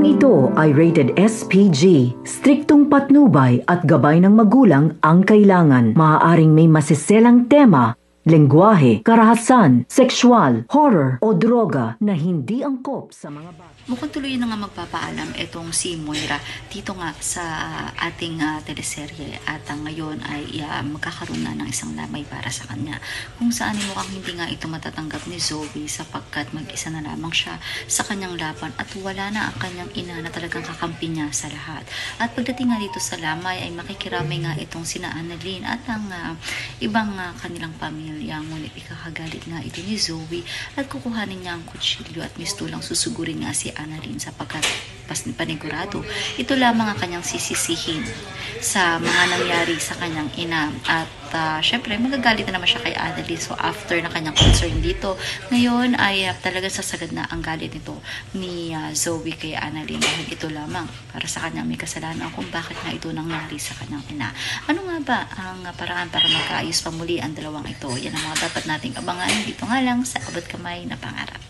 Programang ito ay rated SPG. Striktong patnubay at gabay ng magulang ang kailangan. Maaaring may masiselang tema, lengguwahe, karahasan, sexual, horror o droga na hindi angkop sa mga bata. Mukhang tuloy na nga magpapaalam itong si Moira dito nga sa ating teleserye at ngayon ay magkakaroon na ng isang lamay para sa kanya kung saan mukhang hindi nga ito matatanggap ni Zoe sapagkat mag-isa na lamang siya sa kanyang laban at wala na ang kanyang ina na talagang kakampi niya sa lahat. At pagdating nga dito sa lamay ay makikiramay nga itong sina Annalyn at ang ibang kanilang pamilya, ngunit ikakagalit nga ito ni Zoe at kukuhanin niya ang kutsilyo at mistulang susugurin nga si Annalyn sapagkat panigurado ito lamang ang kanyang sisisihin sa mga nangyari sa kanyang ina at syempre magagalit na naman siya kay Annalyn. So after na kanyang concern dito ngayon ay talagang sasagad na ang galit nito ni Zoe kay Annalyn dahil ito lamang para sa kanya may kasalanan kung bakit nga ito nangyari sa kanyang ina. Ano nga ba ang paraan para magkaayos pa muli ang dalawang ito? Yan ang mga dapat nating abangan dito nga lang sa Abot Kamay na Pangarap.